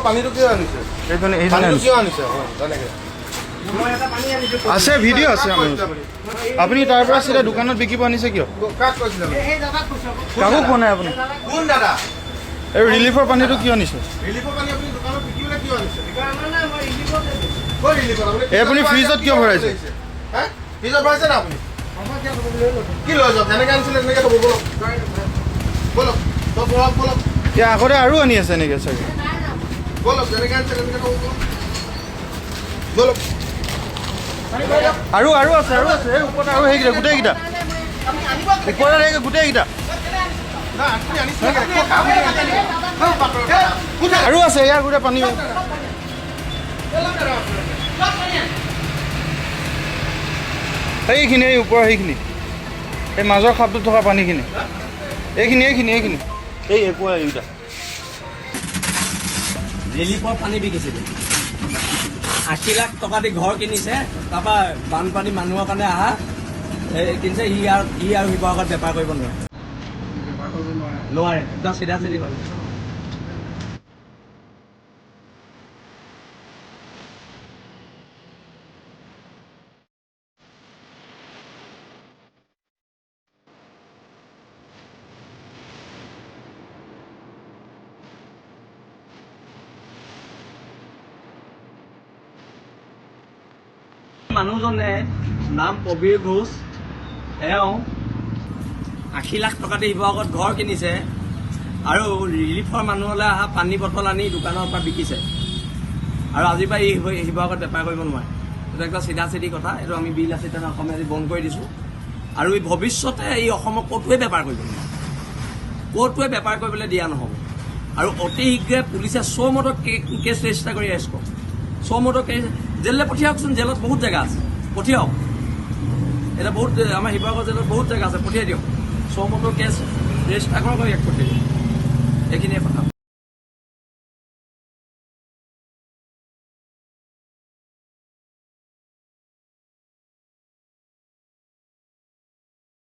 পানীটো কিয় আনিছে? কিয় আনিছে? আছে ভিডিঅ' আছে আমাৰ। আপুনি তাৰ পৰা চিধা দোকানত বিকিব আনিছে কিয়? কাক কৈছিলে? কাকো কোৱা নাই আপুনি। কোন দাদা? এই ৰিলিফৰ পানীটো কিয় আনিছে? ৰিলিফৰ পানী আপুনি দোকানত বিকিবলৈ কিয় আনিছে? ক'ৰ ৰিলিফত? আপুনি ফ্ৰিজত কিয় ভৰাইছে? হে? ফ্ৰিজত ভৰাইছে না আপুনি? কি লৈ যাওক? যেনেকৈ আনিছিলে তেনেকৈ থ'ব। ব'লক ব'লক চব ব'লক ব'লক। এতিয়া আগতে আৰু আনি আছে এনেকৈ চাগে। ব'লক যেনেকৈ আনিছে তেনেকৈ থ'ব। ব'লক আৰু আৰু আছে আৰু আছে এই ওপৰত আৰু সেইকেইটা গোটেইকেইটা ওপৰত সেই গোটেইকেইটা আৰু আছে ইয়াৰ গোটেই পানী। সেইখিনি এই ওপৰৰ সেইখিনি এই মাজৰ খাপটোত থকা পানীখিনি এইখিনি এইখিনি এইখিনি এই এপুৱা এইকেইটা ৰিলিফৰ পানী বিকিছিলে 80 লাখ টকা দি ঘৰ কিনিছে। তাৰপৰা বানপানী মানুহৰ কাৰণে আহা কিনিছে। ই আৰু শিৱসাগৰত বেপাৰ কৰিব নোৱাৰে একদম চিধা চিধি হয়। মানুহজনে নাম প্ৰবীৰ ঘোষ। এওঁ 80 লাখ টকা দি শিৱসাগৰত ঘৰ কিনিছে আৰু ৰিলিফৰ মানুহলৈ অহা পানী বটল আনি দোকানৰ পৰা বিকিছে। আৰু আজিৰ পৰা ই শিৱসাগৰত বেপাৰ কৰিব নোৱাৰে। এইটো একদম চিধা চিধি কথা। এইটো আমি বিল আছে তেনে অসমীয়া বন্ধ কৰি দিছোঁ। আৰু এই ভৱিষ্যতে এই অসমত ক'তোৱে বেপাৰ কৰিব নোৱাৰে, ক'তোৱে বেপাৰ কৰিবলৈ দিয়া নহ'ব। আৰু অতি শীঘ্ৰে পুলিচে চৌমদৰ কেছ ৰেজিষ্টাৰ কৰি এৰেষ্ট কৰক। চৌমদৰ কেছ জেললৈ পঠিয়াওকচোন। জেলত বহুত জেগা আছে, পঠিয়াওক। এতিয়া বহুত আমাৰ শিৱসাগৰ জেলত বহুত জেগা আছে, পঠিয়াই দিয়ক। চৌমদৰ কেছ ৰেজিষ্টাৰ কৰক, ইয়াক পঠিয়াই দিয়ক। এইখিনিয়ে কথা।